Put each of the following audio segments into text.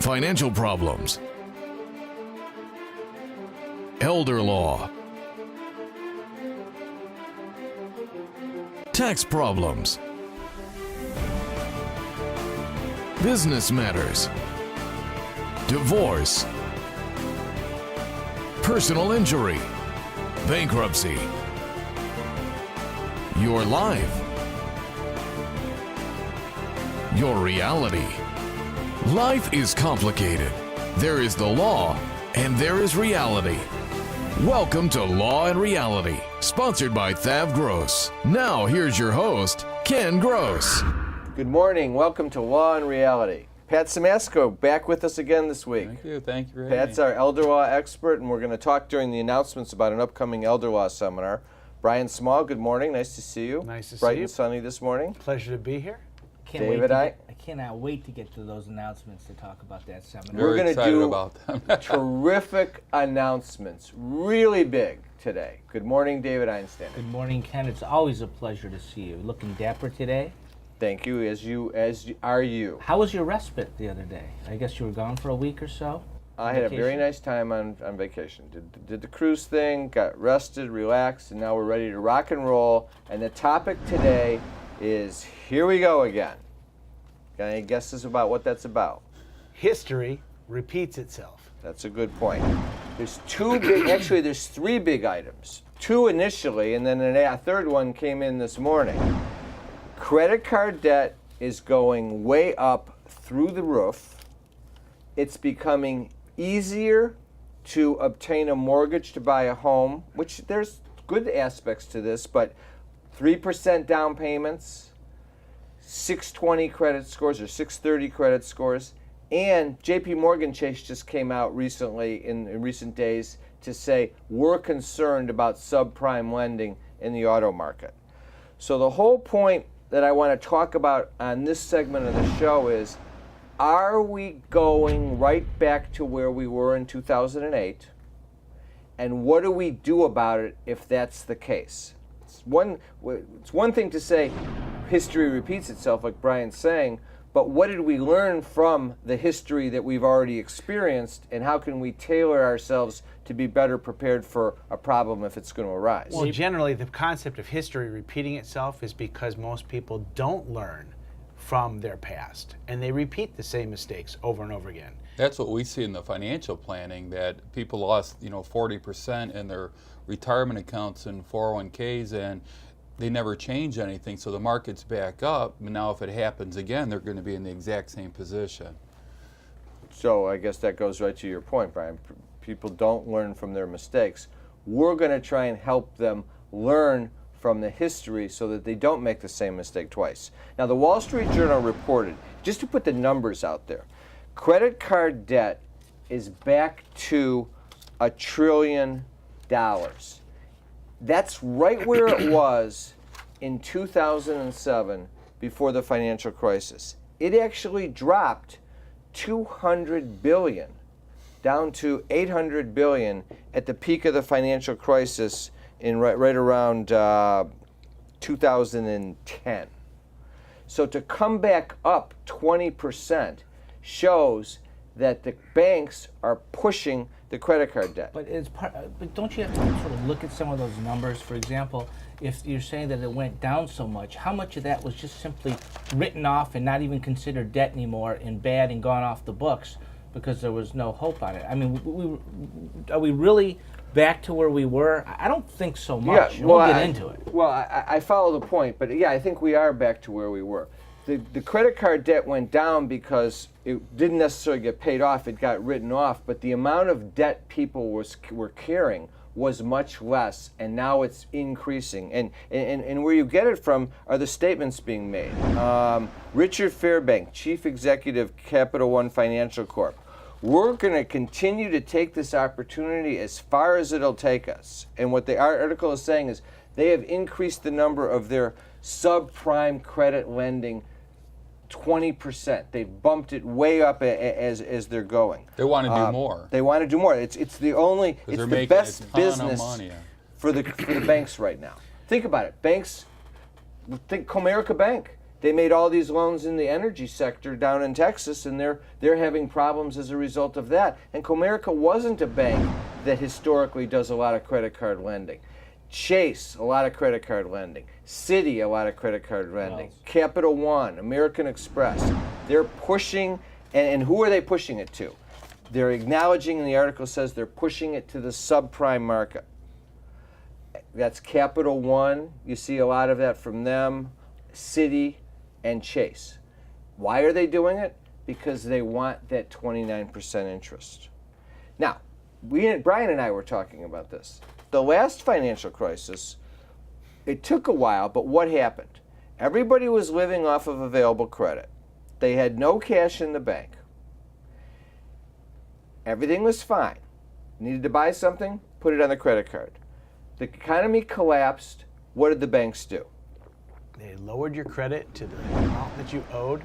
financial problems, elder law, tax problems, business matters, divorce, personal injury, bankruptcy, your life, your reality. Life is complicated. There is the law and there is reality. Welcome to Law and Reality, sponsored by Thav Gross. Now here's your host, Ken Gross. Good morning. Welcome to Law and Reality. Pat Simasko back with us again this week. Thank you. Thank you for having me. Pat's our elder law expert, and we're going to talk during the announcements about an upcoming elder law seminar. Brian Small, good morning. Nice to see you. Nice to see Bright you. and sunny this morning. Pleasure to be here. I cannot wait to get to those announcements to talk about that seminar. We're going to excited do about them. terrific announcements, really big today. Good morning, David Einstein. Good morning, Ken. It's always a pleasure to see you. Looking dapper today. Thank you, as are you. How was your respite the other day? I guess you were gone for a week or so? I had a very Vacation? nice time on vacation. Did the cruise thing, got rested, relaxed, and now we're ready to rock and roll. And the topic today is, here we go again. Got any guesses about what that's about? History repeats itself. That's a good point. There's there's three big items. Two initially, and then a third one came in this morning. Credit card debt is going way up through the roof. It's becoming easier to obtain a mortgage to buy a home, which there's good aspects to this, but 3% down payments, 620 credit scores or 630 credit scores, and JP Morgan Chase just came out recently in recent days to say we're concerned about subprime lending in the auto market. So the whole point that I want to talk about on this segment of the show is, are we going right back to where we were in 2008? And what do we do about it if that's the case? It's one thing to say history repeats itself, like Brian's saying, but what did we learn from the history that we've already experienced, and how can we tailor ourselves to be better prepared for a problem if it's going to arise? Well, generally, the concept of history repeating itself is because most people don't learn from their past, and they repeat the same mistakes over and over again. That's what we see in the financial planning, that people lost 40% in their retirement accounts and 401ks, and they never change anything, so the market's back up, and now if it happens again, they're going to be in the exact same position. So I guess that goes right to your point, Brian. People don't learn from their mistakes. We're going to try and help them learn from the history so that they don't make the same mistake twice. Now, the Wall Street Journal reported, just to put the numbers out there, credit card debt is back to $1 trillion. That's right where it was in 2007 before the financial crisis. It actually dropped $200 billion down to $800 billion at the peak of the financial crisis in right around 2010. So to come back up 20% shows that the banks are pushing the credit card debt. But but don't you have to sort of look at some of those numbers? For example, if you're saying that it went down so much, how much of that was just simply written off and not even considered debt anymore and bad and gone off the books because there was no hope on it? I mean, are we really back to where we were? I don't think so much. Yeah, well, we'll get into it. Well, I follow the point, but yeah, I think we are back to where we were. The credit card debt went down because it didn't necessarily get paid off, it got written off, but the amount of debt people were carrying was much less, and now it's increasing. And where you get it from are the statements being made. Richard Fairbank, Chief Executive, Capital One Financial Corp. We're going to continue to take this opportunity as far as it'll take us. And what the article is saying is they have increased the number of their subprime credit lending 20%. They've bumped it way up as they're going. They want to do more. They want to do more. It's the best business for the banks right now. Think about it. Banks, think Comerica Bank. They made all these loans in the energy sector down in Texas, and they're having problems as a result of that. And Comerica wasn't a bank that historically does a lot of credit card lending. Chase, a lot of credit card lending. Citi, a lot of credit card lending. Capital One, American Express. They're pushing, and who are they pushing it to? They're acknowledging, and the article says they're pushing it to the subprime market. That's Capital One. You see a lot of that from them, Citi, and Chase. Why are they doing it? Because they want that 29% interest. Now, Brian and I were talking about this. The last financial crisis, it took a while, but what happened? Everybody was living off of available credit. They had no cash in the bank. Everything was fine. Needed to buy something, put it on the credit card. The economy collapsed. What did the banks do? They lowered your credit to the amount that you owed,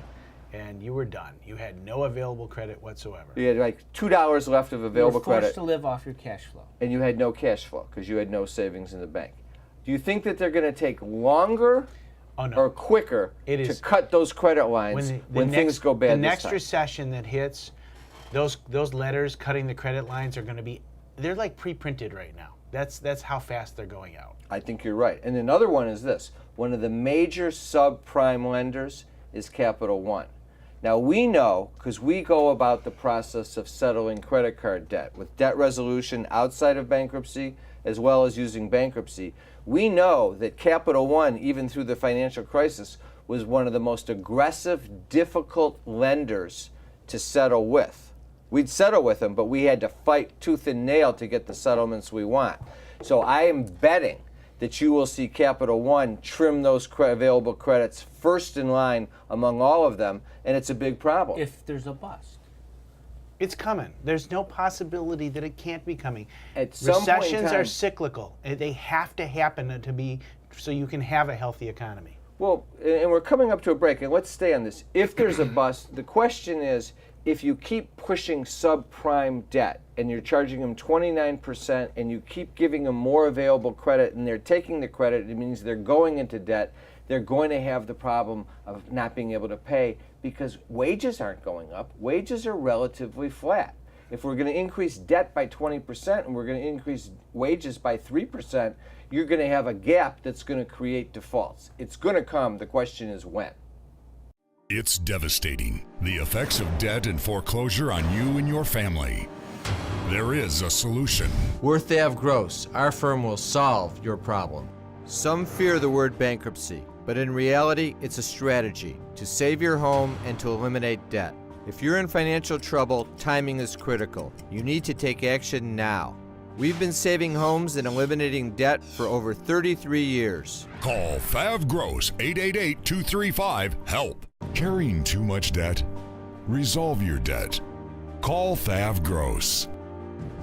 and you were done. You had no available credit whatsoever. You had like $2 left of available You were credit. forced to live off your cash flow. And you had no cash flow because you had no savings in the bank. Do you think that they're going to take longer or quicker to cut those credit lines when things go bad? The next recession that hits, those letters cutting the credit lines are going to be, they're like pre-printed right now. That's how fast they're going out. I think you're right. And another one is this. One of the major subprime lenders is Capital One. Now we know, because we go about the process of settling credit card debt with debt resolution outside of bankruptcy as well as using bankruptcy, we know that Capital One, even through the financial crisis, was one of the most aggressive, difficult lenders to settle with. We'd settle with them, but we had to fight tooth and nail to get the settlements we want. So I am betting that you will see Capital One trim those available credits first in line among all of them, and it's a big problem. If there's a bust. It's coming. There's no possibility that it can't be coming. At some point in Recessions time- are cyclical. They have to happen to be so you can have a healthy economy. Well, and we're coming up to a break, and let's stay on this. If there's a bust, the question is, if you keep pushing subprime debt and you're charging them 29% and you keep giving them more available credit and they're taking the credit, it means they're going into debt, they're going to have the problem of not being able to pay because wages aren't going up. Wages are relatively flat. If we're going to increase debt by 20% and we're going to increase wages by 3%, you're going to have a gap that's going to create defaults. It's going to come. The question is when. It's devastating, the effects of debt and foreclosure on you and your family. There is a solution. Worth Ave Gross, our firm will solve your problem. Some fear the word bankruptcy, but in reality, it's a strategy to save your home and to eliminate debt. If you're in financial trouble, timing is critical. You need to take action now. We've been saving homes and eliminating debt for over 33 years. Call Fav Gross 888-235-HELP. Carrying too much debt? Resolve your debt. Call Fav Gross.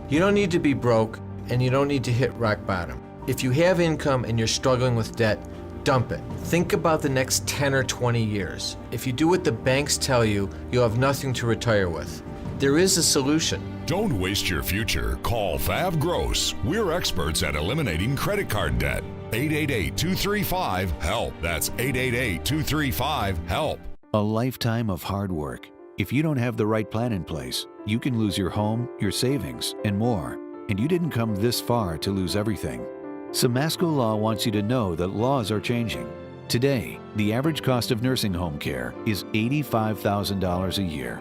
You don't need to be broke, and you don't need to hit rock bottom. If you have income and you're struggling with debt, dump it. Think about the next 10 or 20 years. If you do what the banks tell you, you'll have nothing to retire with. There is a solution. Don't waste your future. Call Fav Gross. We're experts at eliminating credit card debt. 888-235-HELP. That's 888-235-HELP. A lifetime of hard work. If you don't have the right plan in place, you can lose your home, your savings, and more. And you didn't come this far to lose everything. Samasco Law wants you to know that laws are changing. Today, the average cost of nursing home care is $85,000 a year.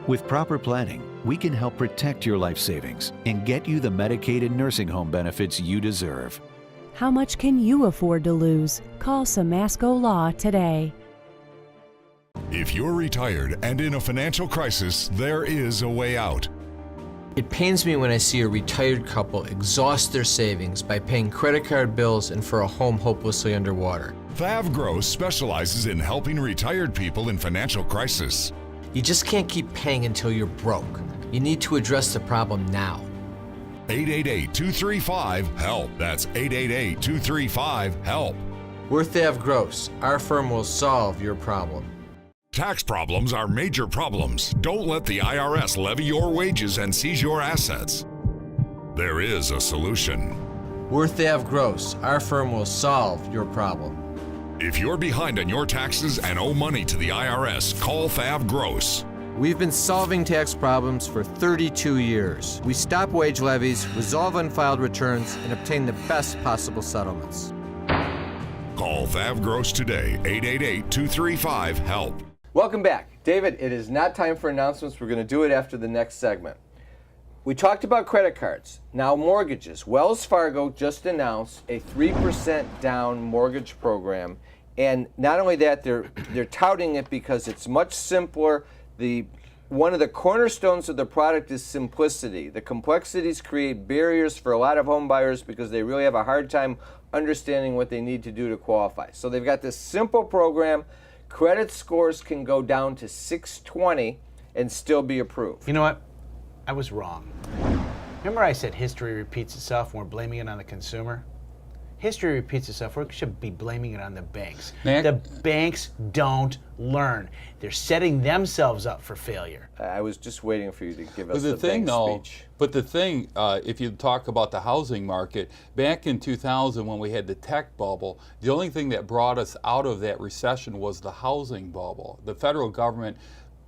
With proper planning, we can help protect your life savings and get you the Medicaid and nursing home benefits you deserve. How much can you afford to lose? Call Samasco Law today. If you're retired and in a financial crisis, there is a way out. It pains me when I see a retired couple exhaust their savings by paying credit card bills and for a home hopelessly underwater. Fav Gross specializes in helping retired people in financial crisis. You just can't keep paying until you're broke. You need to address the problem now. 888-235-HELP. That's 888-235-HELP. Worth Ave Gross, our firm will solve your problem. Tax problems are major problems. Don't let the IRS levy your wages and seize your assets. There is a solution. Worth Ave Gross, our firm will solve your problem. If you're behind on your taxes and owe money to the IRS, call Fav Gross. We've been solving tax problems for 32 years. We stop wage levies, resolve unfiled returns, and obtain the best possible settlements. Call Fav Gross today, 888-235-HELP. Welcome back. David, it is not time for announcements. We're going to do it after the next segment. We talked about credit cards. Now mortgages. Wells Fargo just announced a 3% down mortgage program. And not only that, they're touting it because it's much simpler. One of the cornerstones of the product is simplicity. The complexities create barriers for a lot of home buyers because they really have a hard time understanding what they need to do to qualify. So they've got this simple program. Credit scores can go down to 620 and still be approved. You know what? I was wrong. Remember I said history repeats itself and we're blaming it on the consumer? History repeats itself. We should be blaming it on the banks. The banks don't learn. They're setting themselves up for failure. I was just waiting for you to give us the thing, bank speech. But the thing, if you talk about the housing market, back in 2000 when we had the tech bubble, the only thing that brought us out of that recession was the housing bubble. The federal government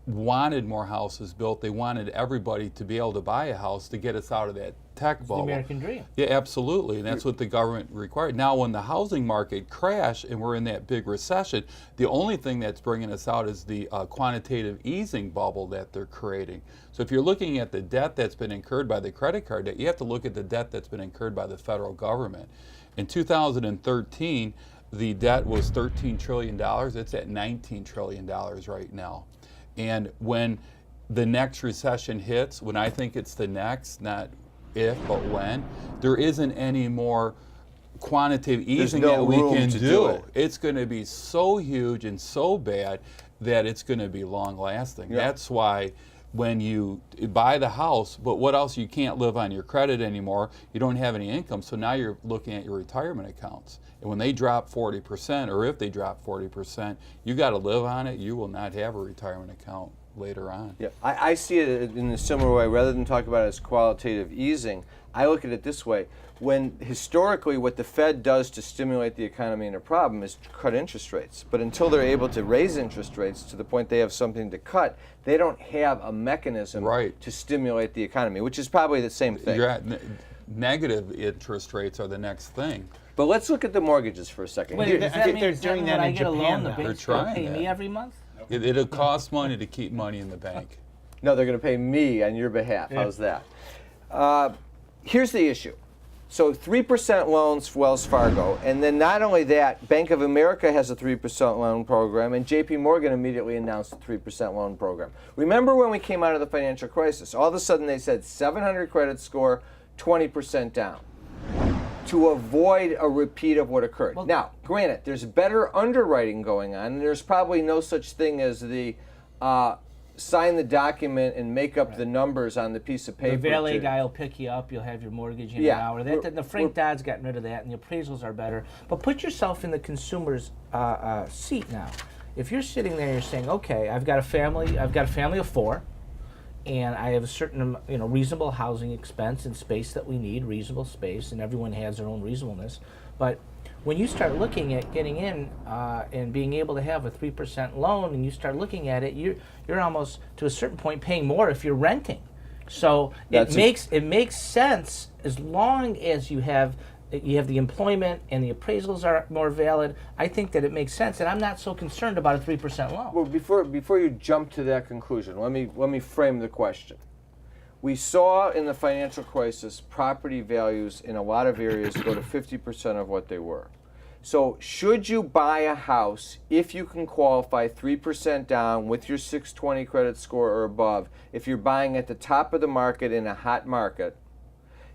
wanted more houses built. They wanted everybody to be able to buy a house to get us out of that tech bubble. The American dream. Yeah, absolutely, and that's what the government required. Now, when the housing market crashed and we're in that big recession, the only thing that's bringing us out is the quantitative easing bubble that they're creating. So if you're looking at the debt that's been incurred by the credit card debt, you have to look at the debt that's been incurred by the federal government. In 2013, the debt was $13 trillion. It's at $19 trillion right now. And when the next recession hits, when I think it's the next, not if, but when, there isn't any more quantitative easing that we can do it. It's going to be so huge and so bad that it's going to be long lasting. Yeah. That's why when you buy the house, but what else? You can't live on your credit anymore. You don't have any income, so now you're looking at your retirement accounts. And when they drop 40%, or if they drop 40%, you got to live on it. You will not have a retirement account later on. Yeah, I see it in a similar way. Rather than talk about it as qualitative easing, I look at it this way. When historically what the Fed does to stimulate the economy in a problem is cut interest rates. But until they're able to raise interest rates to the point they have something to cut, they don't have a mechanism to stimulate the economy, which is probably the same thing. You're at negative interest rates are the next thing. But let's look at the mortgages for a second. Wait, I think they're doing that in Japan. They're trying pay me every month? It'll cost money to keep money in the bank. No, they're going to pay me on your behalf. Yeah. How's that? Here's the issue. So 3% loans for Wells Fargo, and then not only that, Bank of America has a 3% loan program, and JP Morgan immediately announced a 3% loan program. Remember when we came out of the financial crisis, all of a sudden they said 700 credit score, 20% down, to avoid a repeat of what occurred. Well, now, granted, there's better underwriting going on, and there's probably no such thing as the sign the document and make up the numbers on the piece of paper. The valet guy will pick you up. You'll have your mortgage in an hour. The Frank Dodd's gotten rid of that, and the appraisals are better. But put yourself in the consumer's seat now. If you're sitting there, you're saying, "Okay, I've got a family of 4, and I have a certain reasonable housing expense and space that we need, reasonable space, and everyone has their own reasonableness." But when you start looking at getting in and being able to have a 3% loan, and you start looking at it, you're almost to a certain point paying more if you're renting. So it makes sense as long as you have the employment and the appraisals are more valid. I think that it makes sense, and I'm not so concerned about a 3% loan. Well, before you jump to that conclusion, let me frame the question. We saw in the financial crisis property values in a lot of areas go to 50% of what they were. So should you buy a house if you can qualify 3% down with your 620 credit score or above, if you're buying at the top of the market in a hot market,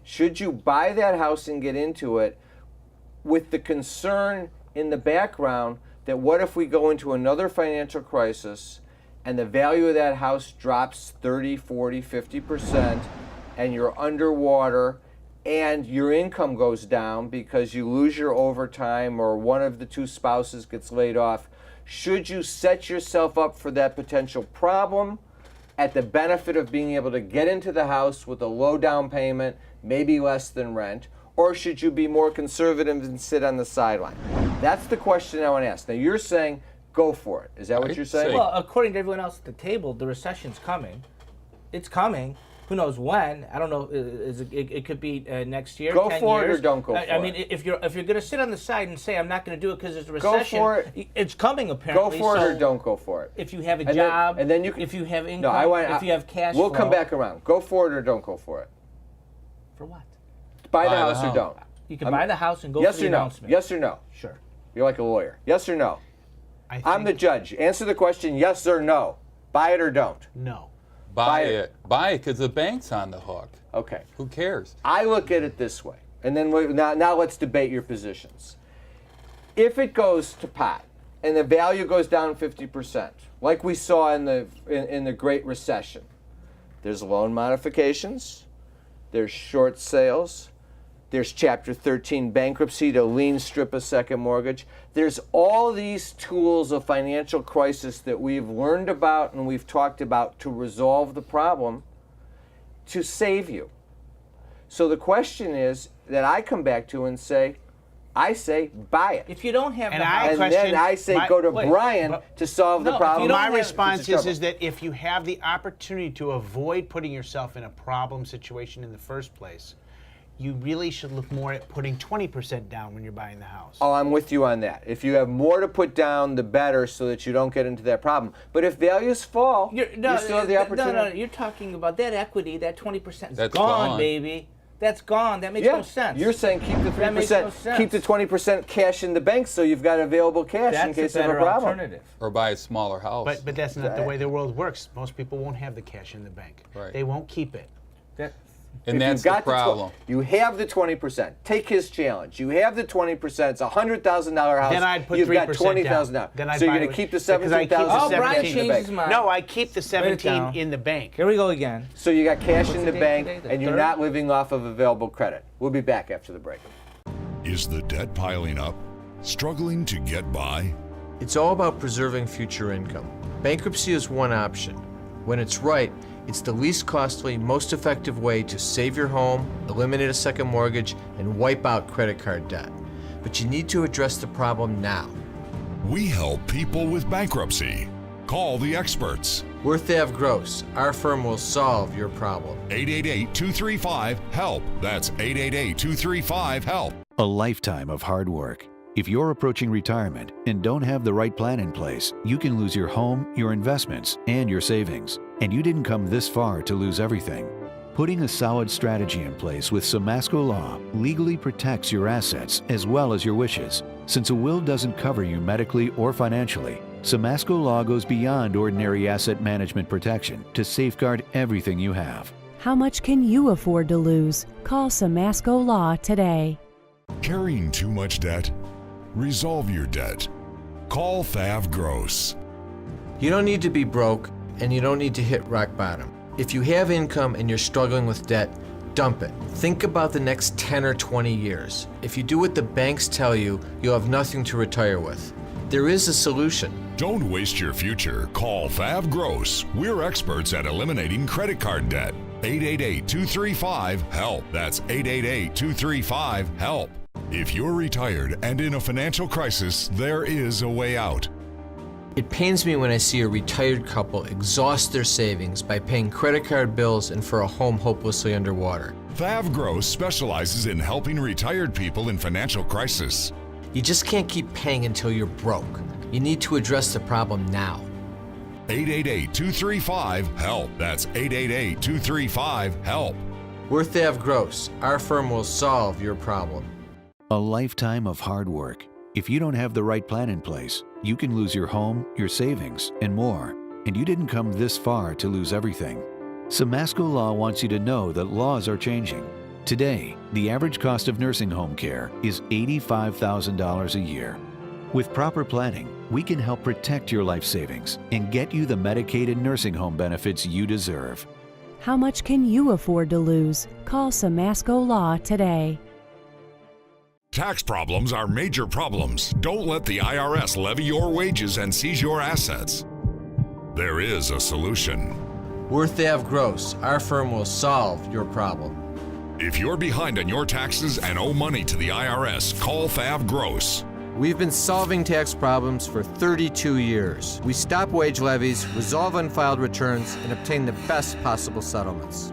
should you buy that house and get into it with the concern in the background that what if we go into another financial crisis and the value of that house drops 30, 40, 50%, and you're underwater, and your income goes down because you lose your overtime or one of the two spouses gets laid off? Should you set yourself up for that potential problem at the benefit of being able to get into the house with a low down payment, maybe less than rent? or should you be more conservative and sit on the sideline? That's the question I want to ask. Now, you're saying go for it. Is that what you're saying? Well, according to everyone else at the table, the recession's coming. It's coming. Who knows when? I don't know. It could be next year. Go 10 for years. it or don't go for it. I mean, if you're going to sit on the side and say I'm not going to do it because there's a recession, go for it. It's coming apparently. Go for it so or don't go for it. If you have a And job, then you can, if you have income, if you have cash we'll flow. come back around. Go for it or don't go for it. For what? Buy the house or don't. You can buy the house and go yes for the or no? announcement. Yes or no? Sure. You're like a lawyer. Yes or no? I'm the think judge. Answer the question yes or no. Buy it or don't. no. Buy it because the bank's on the hook. Okay. Who cares? I look at it this way, and then now let's debate your positions. If it goes to pot and the value goes down 50%, like we saw in the Great Recession, there's loan modifications, there's short sales, there's Chapter 13 bankruptcy to lien strip a second mortgage. There's all these tools of financial crisis that we've learned about and we've talked about to resolve the problem, to save you. So the question is that I come back to and say, I say buy it. If you don't have And the I house, And question- then I say go to wait, Brian but- to solve No, the if problem. you don't My have- response trouble. is that if you have the opportunity to avoid putting yourself in a problem situation in the first place, you really should look more at putting 20% down when you're buying the house. Oh, I'm with you on that. If you have more to put down, the better, so that you don't get into that problem. But if values fall, you still have the opportunity. No, you're talking about that equity, that 20% is That's gone, gone. baby. That's gone. That makes Yeah, no sense. you're saying keep the That makes 3%, no sense. keep the 20% cash in the bank, so you've got available cash That's in case a of a better problem. alternative. Or buy a smaller house. But that's not the way the world works. Most people won't have the cash in the bank. Right. They won't keep it. and If that's you've the got problem. you have the 20%. Take his challenge. You have the 20%. It's a $100,000 house. Then I'd put You've 3% got $20,000 down. down. Then I'd So you're buy going to it keep the because I keep the $17,000 Oh, Brian cash in changed the his bank. mind. No, I keep the 17 down. in the bank. Here we go again. So you got cash What's in the the date bank, today? The and you're 3rd? not living off of available credit. We'll be back after the break. Is the debt piling up? Struggling to get by? It's all about preserving future income. Bankruptcy is one option. When it's right, it's the least costly, most effective way to save your home, eliminate a second mortgage, and wipe out credit card debt. But you need to address the problem now. We help people with bankruptcy. Call the experts. Worth Ave Gross. Our firm will solve your problem. 888-235-HELP. That's 888-235-HELP. A lifetime of hard work. If you're approaching retirement and don't have the right plan in place, you can lose your home, your investments, and your savings. And you didn't come this far to lose everything. Putting a solid strategy in place with Samasco Law legally protects your assets as well as your wishes. Since a will doesn't cover you medically or financially, Samasco Law goes beyond ordinary asset management protection to safeguard everything you have. How much can you afford to lose? Call Samasco Law today. Carrying too much debt? Resolve your debt. Call Thav Gross. You don't need to be broke, and you don't need to hit rock bottom. If you have income and you're struggling with debt, dump it. Think about the next 10 or 20 years. If you do what the banks tell you, you'll have nothing to retire with. There is a solution. Don't waste your future. Call Thav Gross. We're experts at eliminating credit card debt. 888-235-HELP. That's 888-235-HELP. If you're retired and in a financial crisis, there is a way out. It pains me when I see a retired couple exhaust their savings by paying credit card bills and for a home hopelessly underwater. Thav Gross specializes in helping retired people in financial crisis. You just can't keep paying until you're broke. You need to address the problem now. 888-235-HELP. That's 888-235-HELP. Worth Ave Gross. Our firm will solve your problem. A lifetime of hard work. If you don't have the right plan in place, you can lose your home, your savings, and more. And you didn't come this far to lose everything. Samasco Law wants you to know that laws are changing. Today, the average cost of nursing home care is $85,000 a year. With proper planning, we can help protect your life savings and get you the Medicaid nursing home benefits you deserve. How much can you afford to lose? Call Samasco Law today. Tax problems are major problems. Don't let the IRS levy your wages and seize your assets. There is a solution. Worth Ave Gross. Our firm will solve your problem. If you're behind on your taxes and owe money to the IRS, call Thav Gross. We've been solving tax problems for 32 years. We stop wage levies, resolve unfiled returns, and obtain the best possible settlements.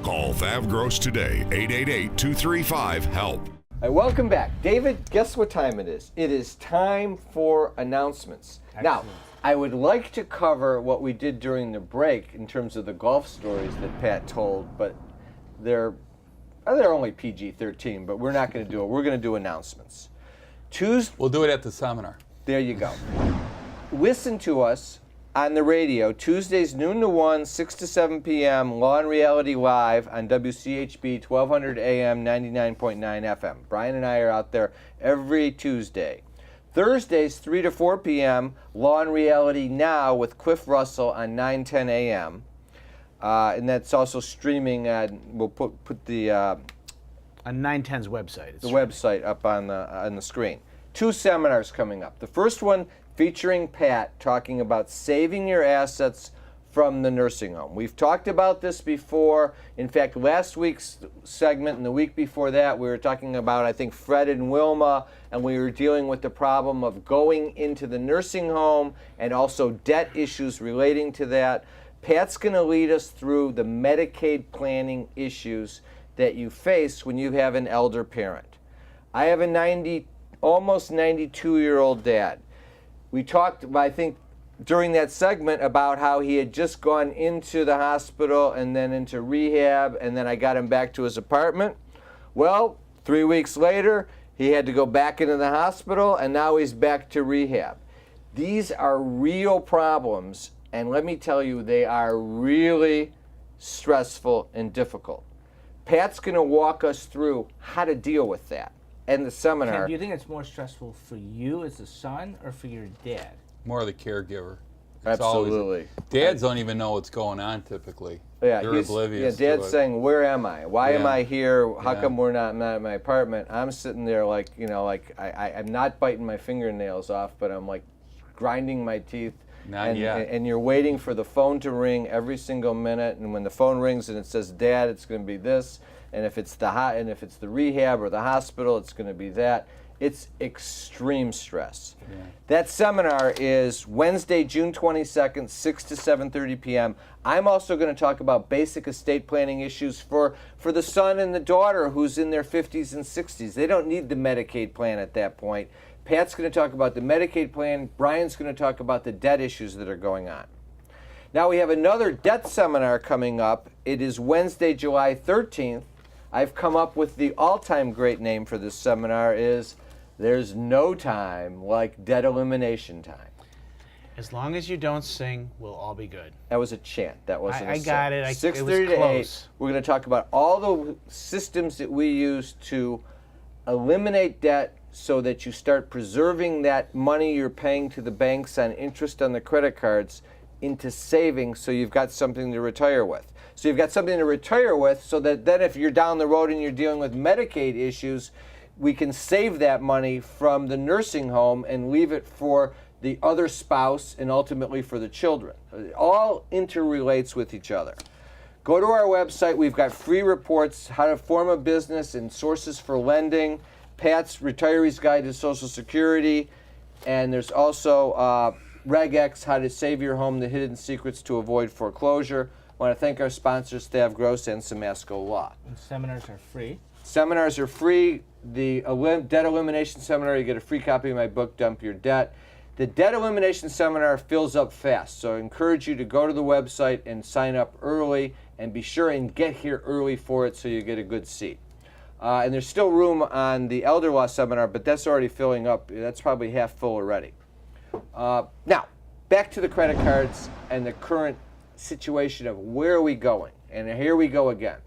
Call Thav Gross today, 888-235-HELP. All right, welcome back. David, guess what time it is? It is time for announcements. Excellent. Now, I would like to cover what we did during the break in terms of the golf stories that Pat told, but they're only PG-13, but we're not going to do it. We're going to do announcements. Tuesday. We'll do it at the seminar. There you go. Listen to us on the radio, Tuesdays noon to 1, 6 to 7 p.m., Law and Reality Live on WCHB 1200 AM, 99.9 FM. Brian and I are out there every Tuesday. Thursdays, 3 to 4 p.m., Law and Reality Now with Cliff Russell on 9:10 a.m. And that's also streaming. We'll put the on 910's website. The website up on the screen. 2 seminars coming up. The first one featuring Pat talking about saving your assets from the nursing home. We've talked about this before. In fact, last week's segment and the week before that, we were talking about, I think, Fred and Wilma, and we were dealing with the problem of going into the nursing home and also debt issues relating to that. Pat's going to lead us through the Medicaid planning issues that you face when you have an elder parent. I have a almost 92-year-old dad. We talked, I think, during that segment about how he had just gone into the hospital and then into rehab, and then I got him back to his apartment. Well, 3 weeks later, he had to go back into the hospital, and now he's back to rehab. These are real problems, and let me tell you, they are really stressful and difficult. Pat's going to walk us through how to deal with that in the seminar. Ken, do you think it's more stressful for you as a son or for your dad? More the caregiver. Absolutely. Dads don't even know what's going on typically. Yeah, they're oblivious. Yeah, Dad's to it. saying, "Where am I? Why am I here? How Yeah. come we're not at my apartment?" I'm sitting there like, I'm not biting my fingernails off, but I'm like grinding my teeth. Not yet. And you're waiting for the phone to ring every single minute, and when the phone rings and it says Dad, it's going to be this, and if it's the rehab or the hospital, it's going to be that. It's extreme stress. Yeah. That seminar is Wednesday, June 22nd, 6 to 7:30 p.m. I'm also going to talk about basic estate planning issues for the son and the daughter who's in their 50s and 60s. They don't need the Medicaid plan at that point. Pat's going to talk about the Medicaid plan. Brian's going to talk about the debt issues that are going on. Now we have another debt seminar coming up. It is Wednesday, July 13th. I've come up with the all-time great name for this seminar is There's No Time Like Debt Elimination Time. As long as you don't sing, we'll all be good. That was a chant. That wasn't I a got sing. it. 6:30 to 8. We're going to talk about all the systems that we use to eliminate debt so that you start preserving that money you're paying to the banks on interest on the credit cards into savings so you've got something to retire with. So you've got something to retire with so that then if you're down the road and you're dealing with Medicaid issues, we can save that money from the nursing home and leave it for the other spouse and ultimately for the children. It all interrelates with each other. Go to our website. We've got free reports, how to form a business and sources for lending, Pat's Retiree's Guide to Social Security, and there's also Reg X, How to Save Your Home, the Hidden Secrets to Avoid Foreclosure. I want to thank our sponsors, Thav Gross and Samasco Law. And seminars are free. Seminars are free. The Debt Elimination Seminar, you get a free copy of my book, Dump Your Debt. The Debt Elimination Seminar fills up fast, so I encourage you to go to the website and sign up early, and be sure and get here early for it so you get a good seat. And there's still room on the Elder Law Seminar, but that's already filling up. That's probably half full already. Now, back to the credit cards and the current situation of where are we going? And here we go again.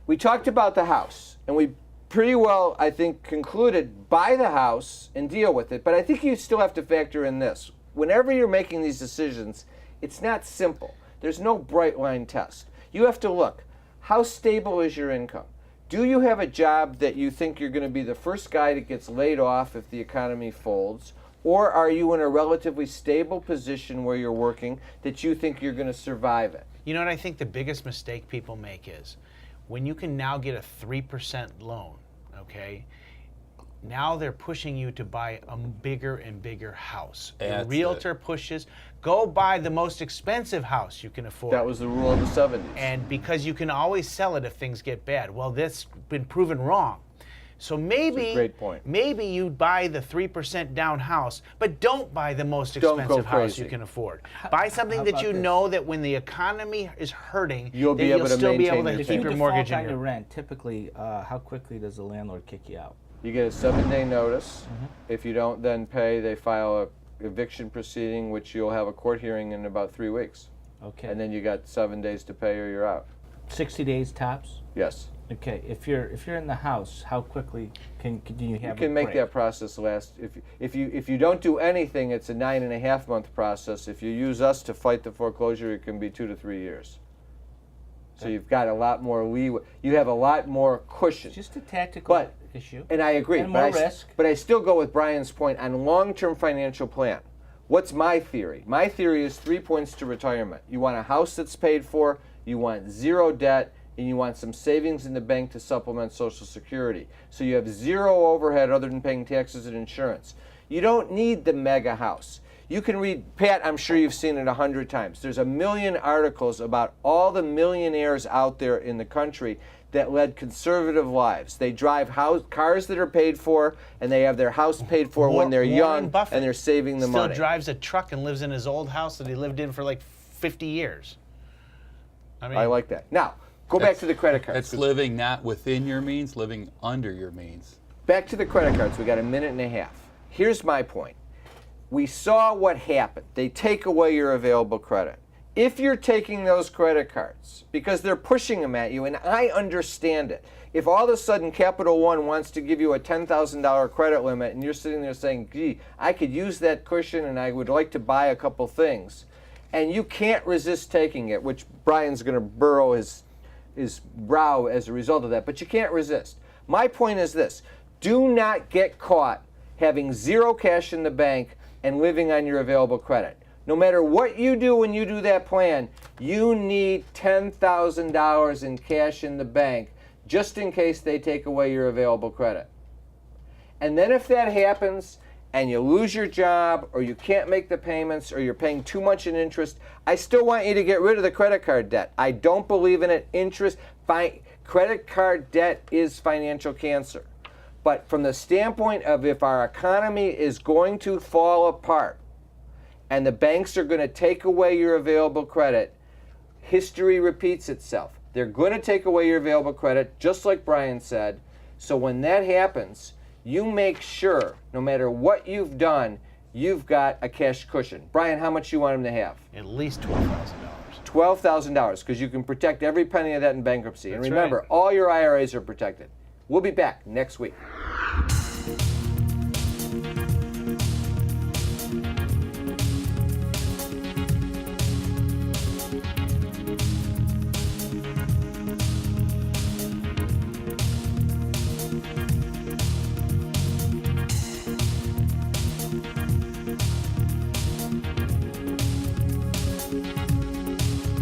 We talked about the house, and we pretty well, I think, concluded buy the house and deal with it. But I think you still have to factor in this. Whenever you're making these decisions, it's not simple. There's no bright line test. You have to look, how stable is your income? Do you have a job that you think you're going to be the first guy that gets laid off if the economy folds? Or are you in a relatively stable position where you're working that you think you're going to survive it? You know what I think the biggest mistake people make is when you can now get a 3% loan, okay, now they're pushing you to buy a bigger and bigger house. The realtor pushes, go buy the most expensive house you can afford. That was the rule of the 70s. And because you can always sell it if things get bad. Well, that's been proven wrong. So maybe, That's a great point. maybe you buy the 3% down house, but don't buy the most expensive house you can afford. Buy something that you know that when the economy is hurting, You'll be able to still be maintain able to your keep payment. your mortgage on in your your rent, typically, how quickly does the landlord kick you out? You get a 7-day notice. If you don't then pay, they file a eviction proceeding, which you'll have a court hearing in about 3 weeks. Okay. And then you got 7 days to pay or you're out. 60 days tops? Yes. Okay. If you're in the house, how quickly can you have You can a make break? that process last. If you don't do anything, it's a 9.5 month process. If you use us to fight the foreclosure, it can be 2 to 3 years. So you've got a lot more leeway. You have a lot more cushion. It's just a tactical issue. And I agree. And but more risk. But I still go with Brian's point on long-term financial plan. What's my theory? My theory is 3 points to retirement. You want a house that's paid for, you want zero debt, and you want some savings in the bank to supplement Social Security. So you have zero overhead other than paying taxes and insurance. You don't need the mega house. You can read, Pat, I'm sure you've seen it 100 times. There's a million articles about all the millionaires out there in the country that led conservative lives. They drive cars that are paid for, and they have their house paid for when they're young, Buffett and they're saving the money. Still drives a truck and lives in his old house that he lived in for like 50 years. I like that. Now, go back to the credit cards. It's living not within your means, living under your means. Back to the credit cards. We got a minute and a half. Here's my point. We saw what happened. They take away your available credit. If you're taking those credit cards because they're pushing them at you, and I understand it. If all of a sudden Capital One wants to give you a $10,000 credit limit and you're sitting there saying, gee, I could use that cushion and I would like to buy a couple things, and you can't resist taking it, which Brian's going to burrow his brow as a result of that, but you can't resist. My point is this. Do not get caught having zero cash in the bank and living on your available credit. No matter what you do when you do that plan, you need $10,000 in cash in the bank just in case they take away your available credit. And then if that happens and you lose your job or you can't make the payments or you're paying too much in interest, I still want you to get rid of the credit card debt. I don't believe in it. Credit card debt is financial cancer. But from the standpoint of if our economy is going to fall apart and the banks are going to take away your available credit, history repeats itself. They're going to take away your available credit, just like Brian said. So when that happens, you make sure, no matter what you've done, you've got a cash cushion. Brian, how much you want him to have? At least $12,000. $12,000, because you can protect every penny of that in bankruptcy. And That's remember, right. all your IRAs are protected. We'll be back next week.